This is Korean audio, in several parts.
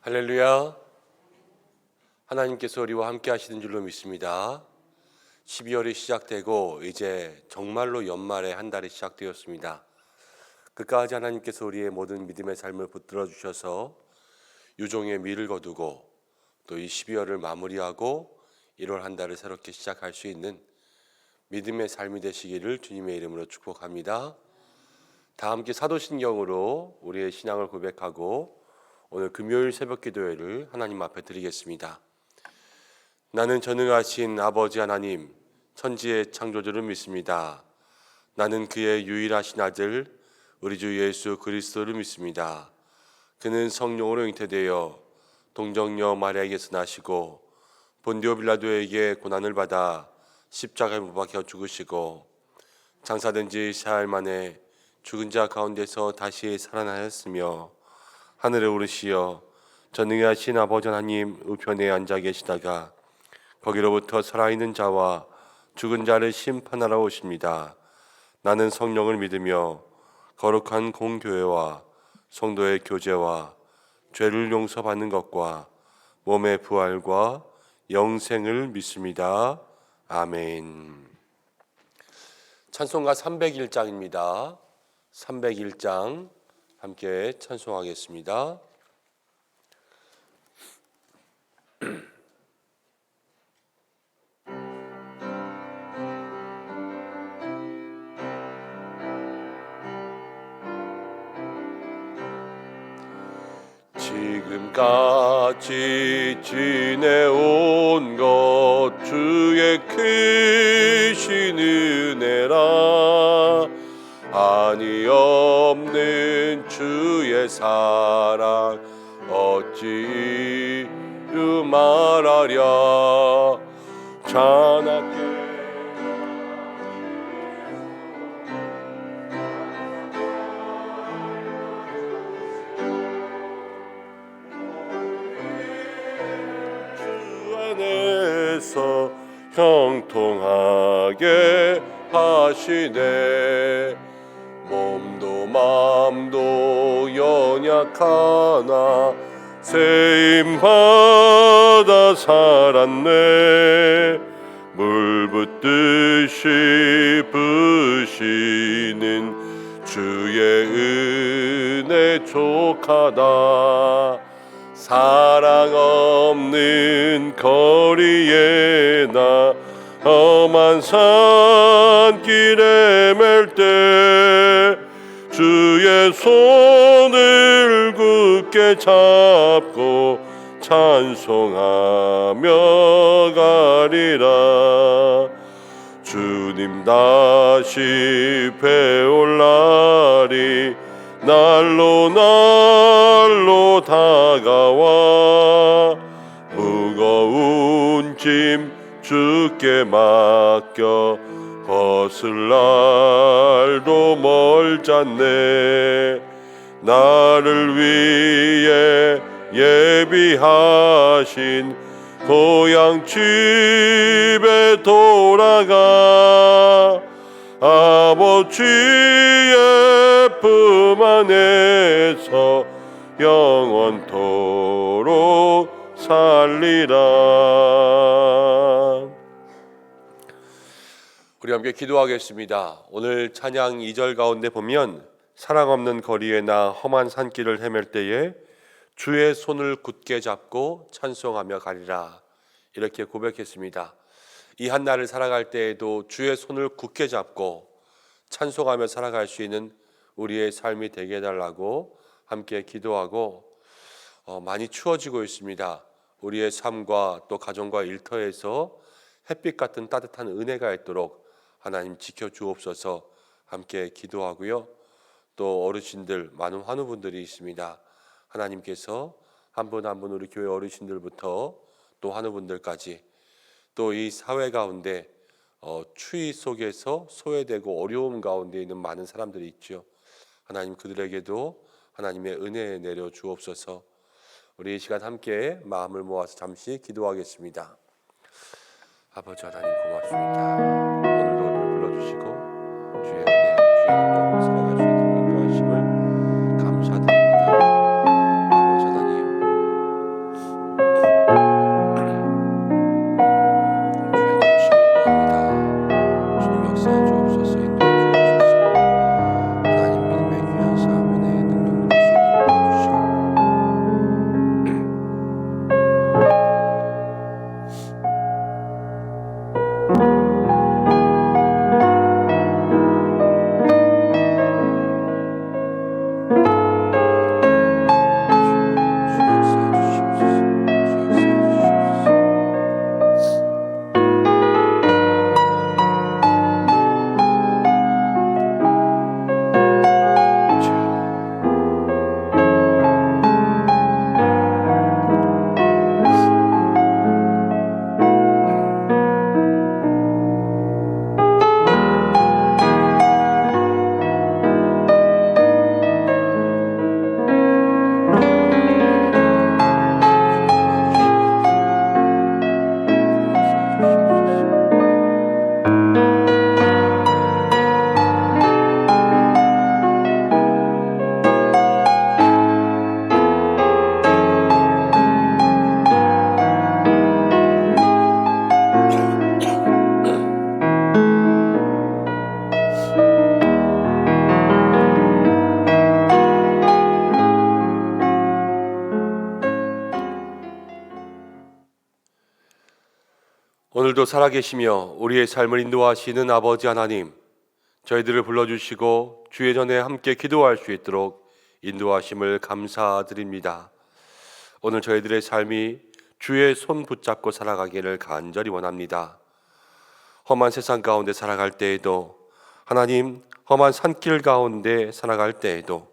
할렐루야. 하나님께서 우리와 함께 하시는 줄로 믿습니다. 12월이 시작되고 이제 정말로 연말의 한 달이 시작되었습니다. 끝까지 하나님께서 우리의 모든 믿음의 삶을 붙들어 주셔서 유종의 미를 거두고 또 이 12월을 마무리하고 1월 한 달을 새롭게 시작할 수 있는 믿음의 삶이 되시기를 주님의 이름으로 축복합니다. 다 함께 사도신경으로 우리의 신앙을 고백하고 오늘 금요일 새벽 기도회를 하나님 앞에 드리겠습니다. 나는 전능하신 아버지 하나님, 천지의 창조주를 믿습니다. 나는 그의 유일하신 아들 우리 주 예수 그리스도를 믿습니다. 그는 성령으로 잉태되어 동정녀 마리아에게서 나시고 본디오 빌라도에게 고난을 받아 십자가에 못 박혀 죽으시고 장사된 지 사흘 만에 죽은 자 가운데서 다시 살아나셨으며 하늘에 오르시어 전능하신 아버지 하나님 우편에 앉아 계시다가 거기로부터 살아있는 자와 죽은 자를 심판하러 오십니다. 나는 성령을 믿으며 거룩한 공교회와 성도의 교제와 죄를 용서받는 것과 몸의 부활과 영생을 믿습니다. 아멘. 찬송가 301장입니다. 301장 함께 찬송하겠습니다. 지금까지 지내온 것 주의 크신 은혜라 한이 없는 주의 사랑 어찌 이루 말하랴 자나깨 주 안에서 형통하게 하시네 몸도 마음도 연약하나 세임받아 살았네 물 붓듯이 부시는 주의 은혜 족하다 사랑 없는 거리에 나 험한 산길에 맬 때 주의 손을 굳게 잡고 찬송하며 가리라 주님 다시 배올 날이 날로 날로 다가와 무거운 짐 주께 맡겨 벗을 날도 멀잖네 나를 위해 예비하신 고향 집에 돌아가 아버지의 품 안에서 영원토록 살리라. 우리 함께 기도하겠습니다. 오늘 찬양 2절 가운데 보면 사랑 없는 거리에 나 험한 산길을 헤맬 때에 주의 손을 굳게 잡고 찬송하며 가리라 이렇게 고백했습니다. 이 한날을 살아갈 때에도 주의 손을 굳게 잡고 찬송하며 살아갈 수 있는 우리의 삶이 되게 해달라고 함께 기도하고 많이 추워지고 있습니다. 우리의 삶과 또 가정과 일터에서 햇빛 같은 따뜻한 은혜가 있도록 하나님 지켜주옵소서 함께 기도하고요. 또 어르신들 많은 환우분들이 있습니다. 하나님께서 한 분 한 분 우리 교회 어르신들부터 또 환우분들까지 또 이 사회 가운데 추위 속에서 소외되고 어려움 가운데 있는 많은 사람들이 있죠. 하나님 그들에게도 하나님의 은혜 내려 주옵소서. 우리 이 시간 함께 마음을 모아서 잠시 기도하겠습니다. 아버지 하나님 고맙습니다. 오늘도 우리를 불러주시고 주의 은혜, 주의 능력으로 살아갈 수 있도록 인도하심을 감사드립니다. 아버지 하나님 오늘도 살아계시며 우리의 삶을 인도하시는 아버지 하나님, 저희들을 불러주시고 주의 전에 함께 기도할 수 있도록 인도하심을 감사드립니다. 오늘 저희들의 삶이 주의 손 붙잡고 살아가기를 간절히 원합니다. 험한 세상 가운데 살아갈 때에도, 하나님 험한 산길 가운데 살아갈 때에도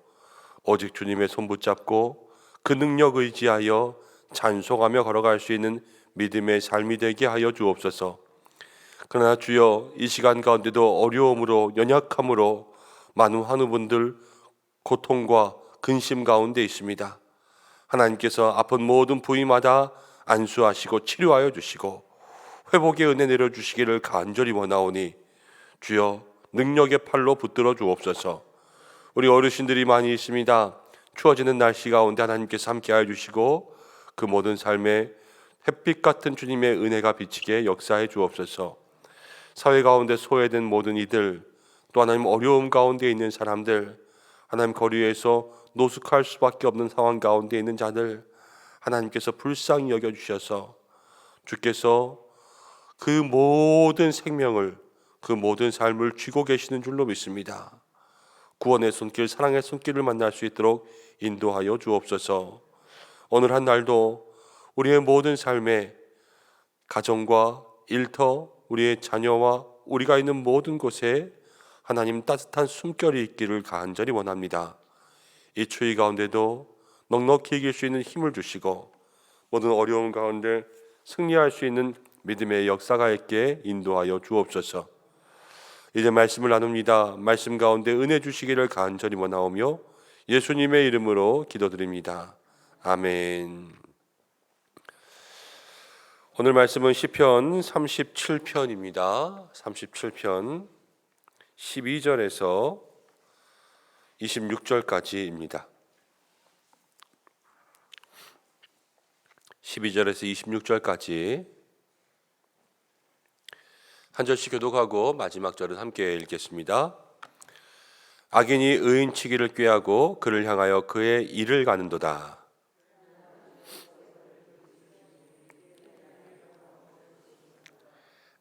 오직 주님의 손 붙잡고 그 능력 의지하여 찬송하며 걸어갈 수 있는 믿음의 삶이 되게 하여 주옵소서. 그러나 주여, 이 시간 가운데도 어려움으로, 연약함으로 많은 환우분들 고통과 근심 가운데 있습니다. 하나님께서 아픈 모든 부위마다 안수하시고 치료하여 주시고 회복의 은혜 내려주시기를 간절히 원하오니 주여, 능력의 팔로 붙들어 주옵소서. 우리 어르신들이 많이 있습니다. 추워지는 날씨 가운데 하나님께서 함께하여 주시고 그 모든 삶에 햇빛 같은 주님의 은혜가 비치게 역사해 주옵소서. 사회 가운데 소외된 모든 이들, 또 하나님 어려움 가운데 있는 사람들, 하나님 거리에서 노숙할 수밖에 없는 상황 가운데 있는 자들, 하나님께서 불쌍히 여겨주셔서 주께서 그 모든 생명을, 그 모든 삶을 쥐고 계시는 줄로 믿습니다. 구원의 손길, 사랑의 손길을 만날 수 있도록 인도하여 주옵소서. 오늘 한 날도 우리의 모든 삶에 가정과 일터, 우리의 자녀와 우리가 있는 모든 곳에 하나님 따뜻한 숨결이 있기를 간절히 원합니다. 이 추위 가운데도 넉넉히 이길 수 있는 힘을 주시고 모든 어려움 가운데 승리할 수 있는 믿음의 역사가 있게 인도하여 주옵소서. 이제 말씀을 나눕니다. 말씀 가운데 은혜 주시기를 간절히 원하오며 예수님의 이름으로 기도드립니다. 아멘. 오늘 말씀은 시편 37편입니다. 37편 12절에서 26절까지입니다. 12절에서 26절까지 한 절씩 교독하고 마지막 절은 함께 읽겠습니다. 악인이 의인치기를 꾀하고 그를 향하여 그의 일을 가는도다.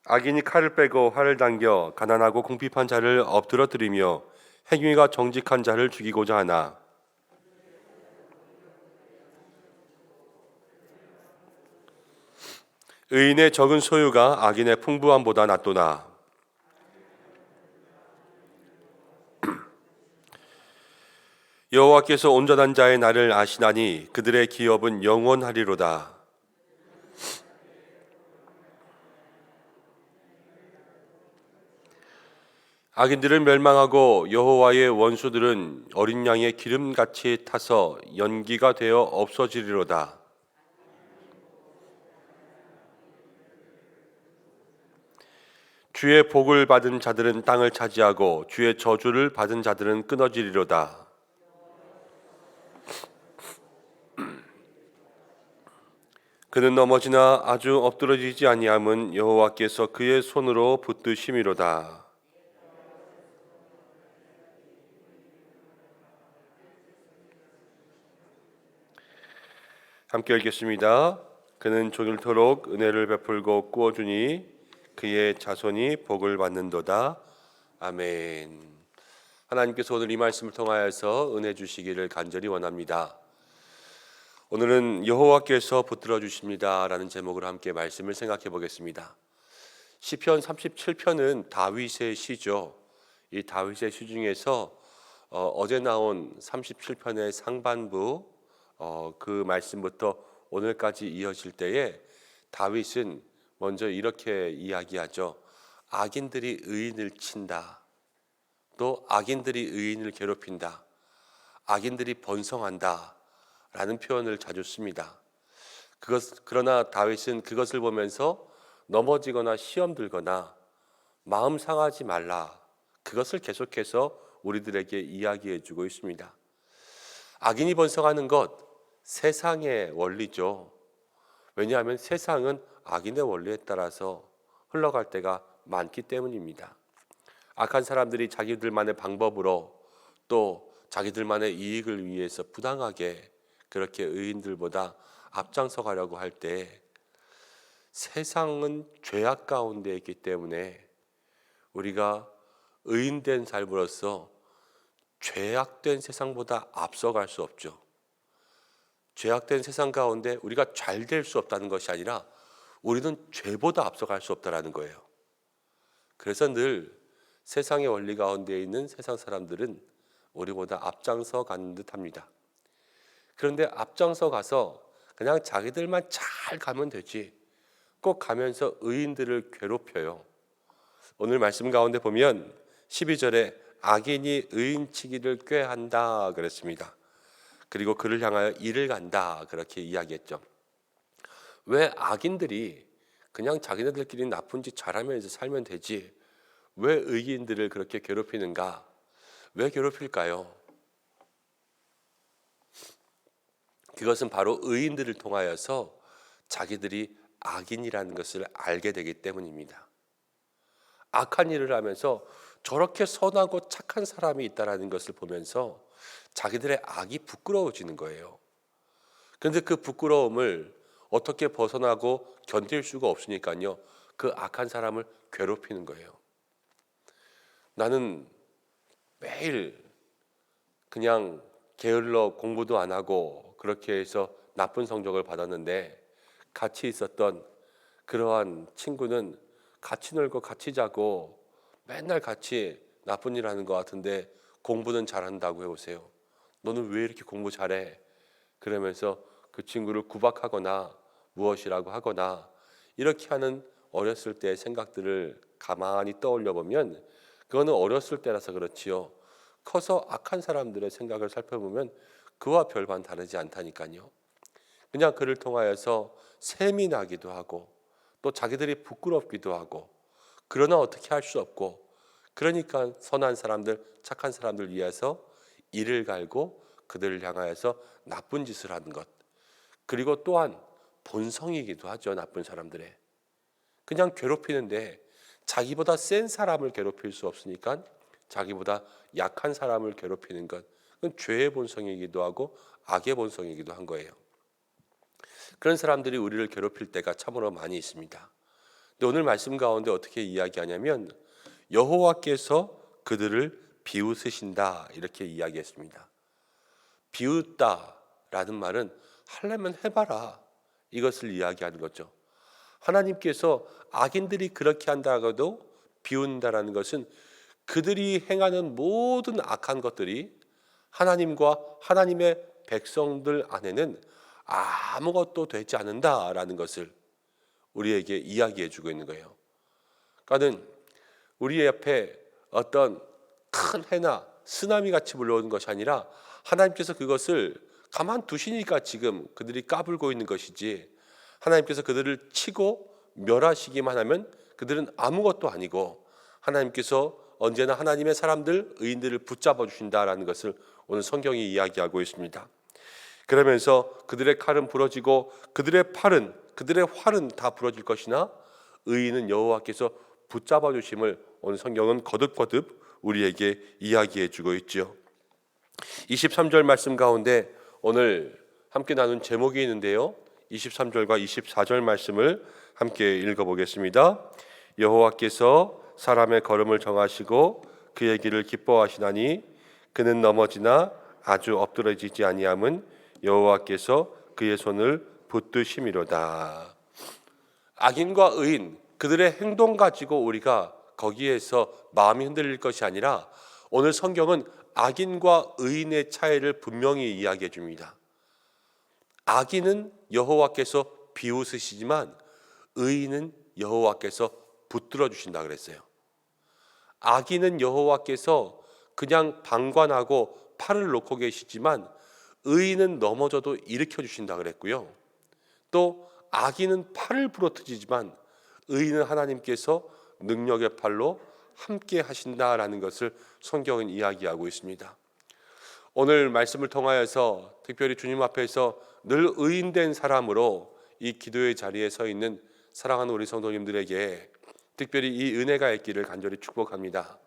악인이 칼을 빼고 활을 당겨 가난하고 궁핍한 자를 엎드러뜨리며 행위가 정직한 자를 죽이고자 하나. 의인의 적은 소유가 악인의 풍부함보다 낫도다. 여호와께서 온전한 자의 날을 아시나니 그들의 기업은 영원하리로다. 악인들은 멸망하고 여호와의 원수들은 어린 양의 기름같이 타서 연기가 되어 없어지리로다. 주의 복을 받은 자들은 땅을 차지하고 주의 저주를 받은 자들은 끊어지리로다. 그는 넘어지나 아주 엎드러지지 아니함은 여호와께서 그의 손으로 붙드심이로다. 함께 읽겠습니다. 그는 종일토록 은혜를 베풀고 꾸어주니 그의 자손이 복을 받는도다. 아멘. 하나님께서 오늘 이 말씀을 통하여서 은혜 주시기를 간절히 원합니다. 오늘은 여호와께서 붙들어 주십니다 라는 제목으로 함께 말씀을 생각해 보겠습니다. 시편 37편은 다윗의 시죠. 이 다윗의 시 중에서 어제 나온 37편의 상반부 그 말씀부터 오늘까지 이어질 때에 다윗은 먼저 이렇게 이야기하죠. 악인들이 의인을 친다. 또 악인들이 의인을 괴롭힌다. 악인들이 번성한다. 라는 표현을 자주 씁니다. 그러나 다윗은 그것을 보면서 넘어지거나 시험 들거나 마음 상하지 말라. 그것을 계속해서 우리들에게 이야기해 주고 있습니다. 악인이 번성하는 것, 세상의 원리죠. 왜냐하면 세상은 악인의 원리에 따라서 흘러갈 때가 많기 때문입니다. 악한 사람들이 자기들만의 방법으로 또 자기들만의 이익을 위해서 부당하게 그렇게 의인들보다 앞장서 가려고 할 때 세상은 죄악 가운데 있기 때문에 우리가 의인된 삶으로서 죄악된 세상보다 앞서갈 수 없죠. 죄악된 세상 가운데 우리가 잘 될 수 없다는 것이 아니라 우리는 죄보다 앞서갈 수 없다는 거예요. 그래서 늘 세상의 원리 가운데 있는 세상 사람들은 우리보다 앞장서 가는 듯합니다. 그런데 앞장서 가서 그냥 자기들만 잘 가면 되지, 꼭 가면서 의인들을 괴롭혀요. 오늘 말씀 가운데 보면 12절에 악인이 의인치기를 꾀한다 그랬습니다. 그리고 그를 향하여 이를 간다 그렇게 이야기했죠. 왜 악인들이 그냥 자기네들끼리 나쁜 짓 잘하면서 살면 되지, 왜 의인들을 그렇게 괴롭히는가? 왜 괴롭힐까요? 그것은 바로 의인들을 통하여서 자기들이 악인이라는 것을 알게 되기 때문입니다. 악한 일을 하면서 저렇게 선하고 착한 사람이 있다는 것을 보면서 자기들의 악이 부끄러워지는 거예요. 그런데 그 부끄러움을 어떻게 벗어나고 견딜 수가 없으니까요, 그 악한 사람을 괴롭히는 거예요. 나는 매일 그냥 게을러 공부도 안 하고 그렇게 해서 나쁜 성적을 받았는데, 같이 있었던 그러한 친구는 같이 놀고 같이 자고 맨날 같이 나쁜 일 하는 것 같은데 공부는 잘한다고 해보세요. 너는 왜 이렇게 공부 잘해? 그러면서 그 친구를 구박하거나 무엇이라고 하거나 이렇게 하는 어렸을 때의 생각들을 가만히 떠올려 보면 그거는 어렸을 때라서 그렇지요, 커서 악한 사람들의 생각을 살펴보면 그와 별반 다르지 않다니까요. 그냥 그를 통하여서 셈이 나기도 하고 또 자기들이 부끄럽기도 하고, 그러나 어떻게 할 수 없고, 그러니까 선한 사람들, 착한 사람들 위해서 이를 갈고 그들을 향하여서 나쁜 짓을 하는 것, 그리고 또한 본성이기도 하죠. 나쁜 사람들의 그냥 괴롭히는데 자기보다 센 사람을 괴롭힐 수 없으니까 자기보다 약한 사람을 괴롭히는 것, 그건 죄의 본성이기도 하고 악의 본성이기도 한 거예요. 그런 사람들이 우리를 괴롭힐 때가 참으로 많이 있습니다. 근데 오늘 말씀 가운데 어떻게 이야기하냐면 여호와께서 그들을 비웃으신다 이렇게 이야기했습니다. 비웃다라는 말은 하려면 해봐라 이것을 이야기하는 거죠. 하나님께서 악인들이 그렇게 한다고도 비운다라는 것은 그들이 행하는 모든 악한 것들이 하나님과 하나님의 백성들 안에는 아무것도 되지 않는다라는 것을 우리에게 이야기해 주고 있는 거예요. 그러니까 우리 옆에 어떤 큰 해나 쓰나미 같이 불러오는 것이 아니라 하나님께서 그것을 가만 두시니까 지금 그들이 까불고 있는 것이지, 하나님께서 그들을 치고 멸하시기만 하면 그들은 아무것도 아니고 하나님께서 언제나 하나님의 사람들, 의인들을 붙잡아 주신다라는 것을 오늘 성경이 이야기하고 있습니다. 그러면서 그들의 칼은 부러지고 그들의 활은 다 부러질 것이나 의인은 여호와께서 붙잡아 주심을 오늘 성경은 거듭거듭 우리에게 이야기해 주고 있지요. 23절 말씀 가운데 오늘 함께 나눈 제목이 있는데요, 23절과 24절 말씀을 함께 읽어보겠습니다. 여호와께서 사람의 걸음을 정하시고 그의 길을 기뻐하시나니 그는 넘어지나 아주 엎드러지지 아니함은 여호와께서 그의 손을 붙드심이로다. 악인과 의인, 그들의 행동 가지고 우리가 거기에서 마음이 흔들릴 것이 아니라 오늘 성경은 악인과 의인의 차이를 분명히 이야기해 줍니다. 악인은 여호와께서 비웃으시지만 의인은 여호와께서 붙들어 주신다 그랬어요. 악인은 여호와께서 그냥 방관하고 팔을 놓고 계시지만 의인은 넘어져도 일으켜 주신다 그랬고요. 또 악인은 팔을 부러뜨리지만 의인은 하나님께서 능력의 팔로 함께 하신다라는 것을 성경은 이야기하고 있습니다. 오늘 말씀을 통하여서 특별히 주님 앞에서 늘 의인된 사람으로 이 기도의 자리에 서 있는 사랑하는 우리 성도님들에게 특별히 이 은혜가 있기를 간절히 축복합니다.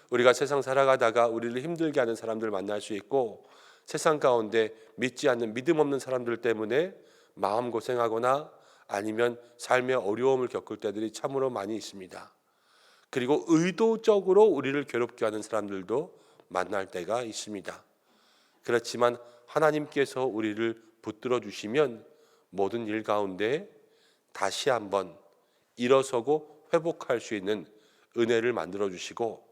우리가 세상 살아가다가 우리를 힘들게 하는 사람들 만날 수 있고, 세상 가운데 믿지 않는 믿음 없는 사람들 때문에 마음고생하거나 아니면 삶의 어려움을 겪을 때들이 참으로 많이 있습니다. 그리고 의도적으로 우리를 괴롭게 하는 사람들도 만날 때가 있습니다. 그렇지만 하나님께서 우리를 붙들어 주시면 모든 일 가운데 다시 한번 일어서고 회복할 수 있는 은혜를 만들어 주시고,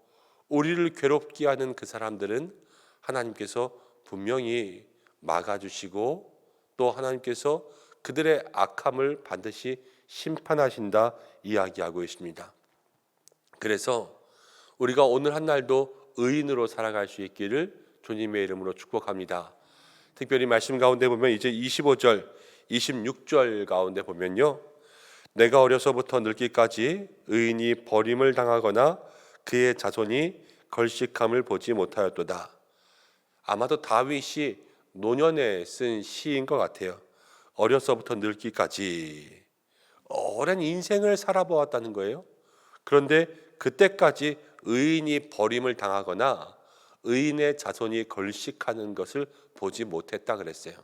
우리를 괴롭게 하는 그 사람들은 하나님께서 분명히 막아주시고 또 하나님께서 그들의 악함을 반드시 심판하신다 이야기하고 있습니다. 그래서 우리가 오늘 한 날도 의인으로 살아갈 수 있기를 주님의 이름으로 축복합니다. 특별히 말씀 가운데 보면 이제 25절, 26절 가운데 보면요, 내가 어려서부터 늙기까지 의인이 버림을 당하거나 그의 자손이 걸식함을 보지 못하였도다. 아마도 다윗이 노년에 쓴 시인 것 같아요. 어려서부터 늙기까지 오랜 인생을 살아보았다는 거예요. 그런데 그때까지 의인이 버림을 당하거나 의인의 자손이 걸식하는 것을 보지 못했다 그랬어요.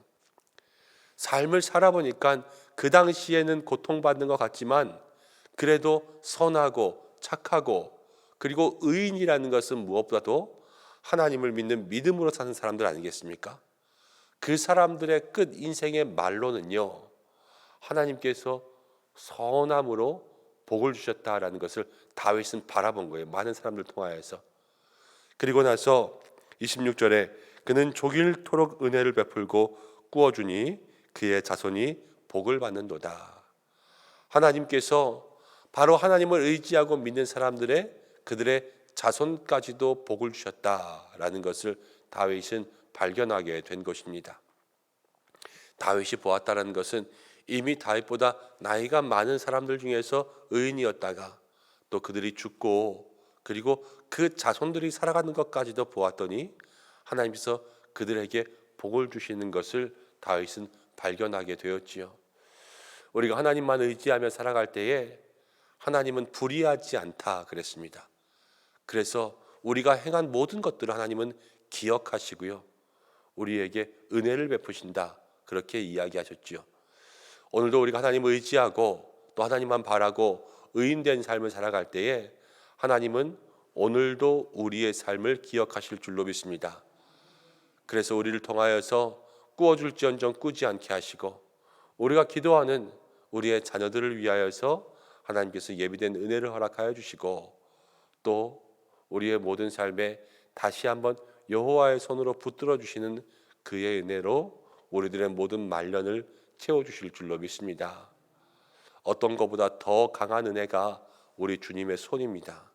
삶을 살아보니까 그 당시에는 고통받는 것 같지만 그래도 선하고 착하고, 그리고 의인이라는 것은 무엇보다도 하나님을 믿는 믿음으로 사는 사람들 아니겠습니까? 그 사람들의 끝 인생의 말로는요, 하나님께서 선함으로 복을 주셨다라는 것을 다윗은 바라본 거예요. 많은 사람들 통하여서. 그리고 나서 26절에 그는 종일토록 은혜를 베풀고 꾸어주니 그의 자손이 복을 받는도다. 하나님께서 바로 하나님을 의지하고 믿는 사람들의 그들의 자손까지도 복을 주셨다라는 것을 다윗은 발견하게 된 것입니다. 다윗이 보았다는 것은 이미 다윗보다 나이가 많은 사람들 중에서 의인이었다가 또 그들이 죽고 그리고 그 자손들이 살아가는 것까지도 보았더니 하나님께서 그들에게 복을 주시는 것을 다윗은 발견하게 되었지요. 우리가 하나님만 의지하며 살아갈 때에 하나님은 불의하지 않다 그랬습니다. 그래서 우리가 행한 모든 것들을 하나님은 기억하시고요, 우리에게 은혜를 베푸신다 그렇게 이야기하셨지요. 오늘도 우리가 하나님을 의지하고 또 하나님만 바라고 의인된 삶을 살아갈 때에 하나님은 오늘도 우리의 삶을 기억하실 줄로 믿습니다. 그래서 우리를 통하여서 꾸어줄지언정 꾸지 않게 하시고, 우리가 기도하는 우리의 자녀들을 위하여서 하나님께서 예비된 은혜를 허락하여 주시고, 또 우리의 모든 삶에 다시 한번 여호와의 손으로 붙들어 주시는 그의 은혜로 우리들의 모든 말년을 채워주실 줄로 믿습니다. 어떤 것보다 더 강한 은혜가 우리 주님의 손입니다.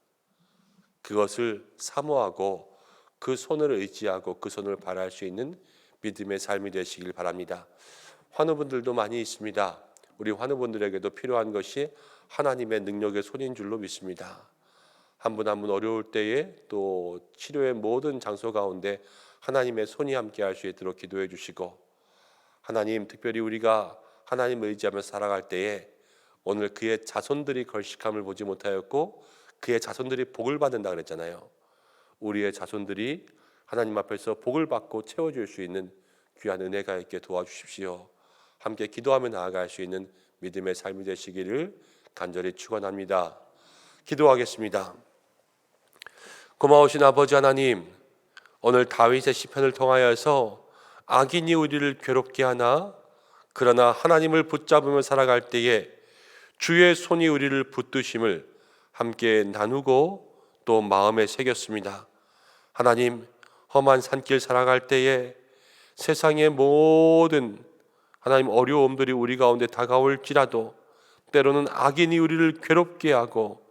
그것을 사모하고 그 손을 의지하고 그 손을 바랄 수 있는 믿음의 삶이 되시길 바랍니다. 환우분들도 많이 있습니다. 우리 환우분들에게도 필요한 것이 하나님의 능력의 손인 줄로 믿습니다. 한 분 한 분 어려울 때에 또 치료의 모든 장소 가운데 하나님의 손이 함께할 수 있도록 기도해 주시고, 하나님, 특별히 우리가 하나님을 의지하며 살아갈 때에 오늘 그의 자손들이 걸식함을 보지 못하였고 그의 자손들이 복을 받는다 그랬잖아요. 우리의 자손들이 하나님 앞에서 복을 받고 채워줄 수 있는 귀한 은혜가 있게 도와주십시오. 함께 기도하며 나아갈 수 있는 믿음의 삶이 되시기를 간절히 축원합니다. 기도하겠습니다. 고마우신 아버지 하나님, 오늘 다윗의 시편을 통하여서 악인이 우리를 괴롭게 하나 그러나 하나님을 붙잡으며 살아갈 때에 주의 손이 우리를 붙드심을 함께 나누고 또 마음에 새겼습니다. 하나님, 험한 산길 살아갈 때에 세상의 모든 하나님 어려움들이 우리 가운데 다가올지라도, 때로는 악인이 우리를 괴롭게 하고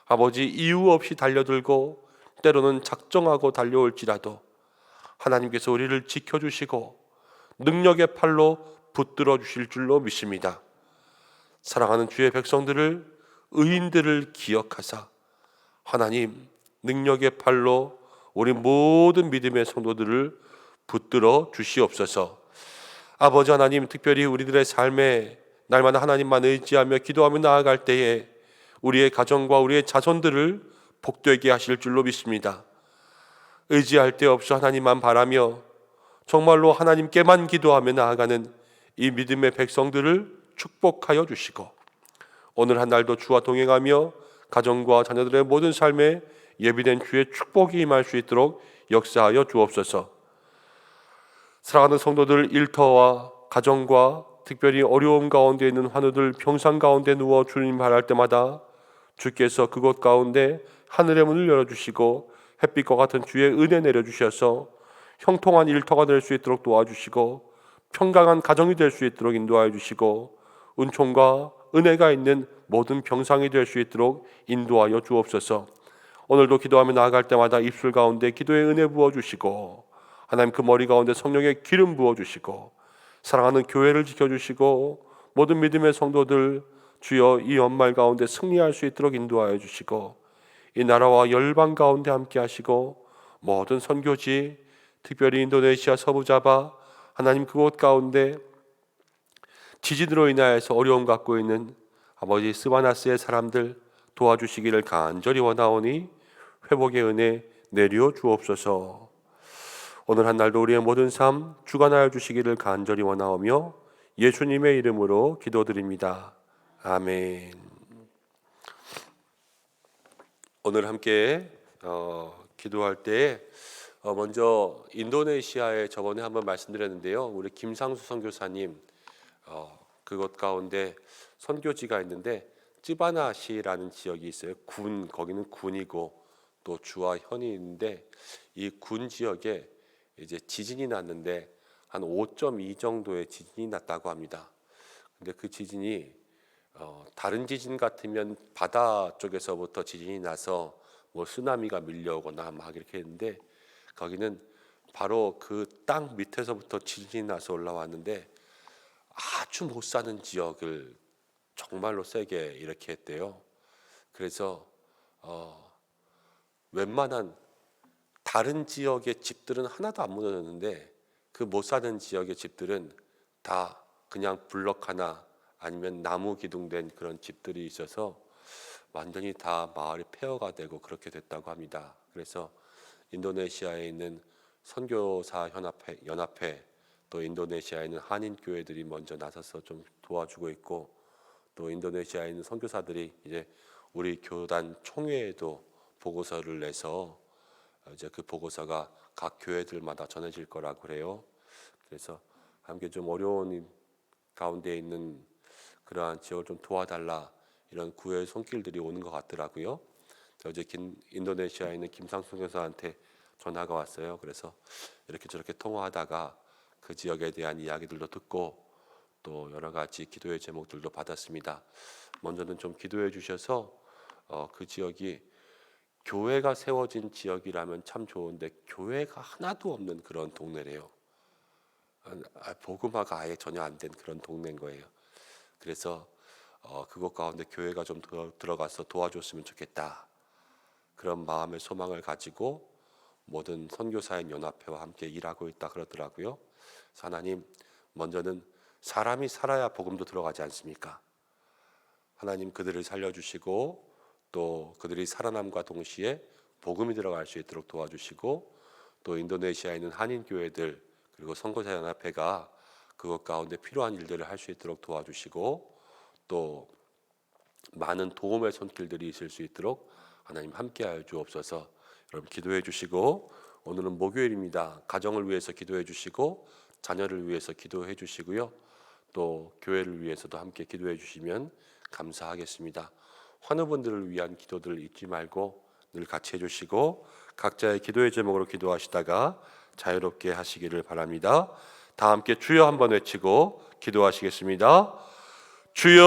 아버지 이유 없이 달려들고 때로는 작정하고 달려올지라도 하나님께서 우리를 지켜주시고 능력의 팔로 붙들어 주실 줄로 믿습니다. 사랑하는 주의 백성들을, 의인들을 기억하사 하나님 능력의 팔로 우리 모든 믿음의 성도들을 붙들어 주시옵소서. 아버지 하나님, 특별히 우리들의 삶에 날마다 하나님만 의지하며 기도하며 나아갈 때에 우리의 가정과 우리의 자손들을 복되게 하실 줄로 믿습니다. 의지할 데 없어 하나님만 바라며 정말로 하나님께만 기도하며 나아가는 이 믿음의 백성들을 축복하여 주시고 오늘 한 날도 주와 동행하며 가정과 자녀들의 모든 삶에 예비된 주의 축복이 임할 수 있도록 역사하여 주옵소서. 사랑하는 성도들 일터와 가정과 특별히 어려움 가운데 있는 환우들 평상 가운데 누워 주님 바랄 때마다 주께서 그곳 가운데 하늘의 문을 열어주시고 햇빛과 같은 주의 은혜 내려주셔서 형통한 일터가 될 수 있도록 도와주시고 평강한 가정이 될 수 있도록 인도하여 주시고 은총과 은혜가 있는 모든 병상이 될 수 있도록 인도하여 주옵소서. 오늘도 기도하며 나아갈 때마다 입술 가운데 기도의 은혜 부어주시고 하나님 그 머리 가운데 성령의 기름 부어주시고 사랑하는 교회를 지켜주시고 모든 믿음의 성도들 주여 이 연말 가운데 승리할 수 있도록 인도하여 주시고 이 나라와 열방 가운데 함께 하시고 모든 선교지 특별히 인도네시아 서부자바 하나님 그곳 가운데 지진으로 인하여서 어려움 갖고 있는 아버지 스바나스의 사람들 도와주시기를 간절히 원하오니 회복의 은혜 내려 주옵소서. 오늘 한 날도 우리의 모든 삶 주관하여 주시기를 간절히 원하오며 예수님의 이름으로 기도드립니다. 아멘. 오늘 함께 기도할 때 먼저 인도네시아에 저번에 한번 말씀드렸는데요. 우리 김상수 선교사님 그곳 가운데 선교지가 있는데 찌바나시라는 지역이 있어요. 거기는 군이고 또 주와 현이 있는데 이 군 지역에 이제 지진이 났는데 한 5.2 정도의 지진이 났다고 합니다. 근데 그 지진이 다른 지진 같으면 바다 쪽에서부터 지진이 나서 뭐 쓰나미가 밀려오거나 막 이렇게 했는데 거기는 바로 그 땅 밑에서부터 지진이 나서 올라왔는데 아주 못 사는 지역을 정말로 세게 이렇게 했대요. 그래서 웬만한 다른 지역의 집들은 하나도 안 무너졌는데 그 못 사는 지역의 집들은 다 그냥 블럭 하나 아니면 나무 기둥된 그런 집들이 있어서 완전히 다 마을이 폐허가 되고 그렇게 됐다고 합니다. 그래서 인도네시아에 있는 선교사 연합회 또 인도네시아에 있는 한인 교회들이 먼저 나서서 좀 도와주고 있고 또 인도네시아에 있는 선교사들이 이제 우리 교단 총회에도 보고서를 내서 이제 그 보고서가 각 교회들마다 전해질 거라고 그래요. 그래서 함께 좀 어려운 가운데 있는 그러한 지역을 좀 도와달라 이런 구애의 손길들이 오는 것 같더라고요. 어제 인도네시아에 있는 김상수 교사한테 전화가 왔어요. 그래서 이렇게 저렇게 통화하다가 그 지역에 대한 이야기들도 듣고 또 여러 가지 기도의 제목들도 받았습니다. 먼저는 좀 기도해 주셔서 그 지역이 교회가 세워진 지역이라면 참 좋은데 교회가 하나도 없는 그런 동네래요. 복음화가 아예 전혀 안 된 그런 동네인 거예요. 그래서 그곳 가운데 교회가 좀 들어가서 도와줬으면 좋겠다. 그런 마음의 소망을 가지고 모든 선교사인 연합회와 함께 일하고 있다 그러더라고요. 그래서 하나님 먼저는 사람이 살아야 복음도 들어가지 않습니까? 하나님 그들을 살려주시고 또 그들이 살아남과 동시에 복음이 들어갈 수 있도록 도와주시고 또 인도네시아에 있는 한인 교회들 그리고 선교사 연합회가 그것 가운데 필요한 일들을 할 수 있도록 도와주시고 또 많은 도움의 손길들이 있을 수 있도록 하나님 함께하여 주옵소서. 여러분 기도해 주시고 오늘은 목요일입니다. 가정을 위해서 기도해 주시고 자녀를 위해서 기도해 주시고요. 또 교회를 위해서도 함께 기도해 주시면 감사하겠습니다. 환우분들을 위한 기도들 잊지 말고 늘 같이 해주시고 각자의 기도의 제목으로 기도하시다가 자유롭게 하시기를 바랍니다. 다 함께 주여 한번 외치고 기도하시겠습니다. 주여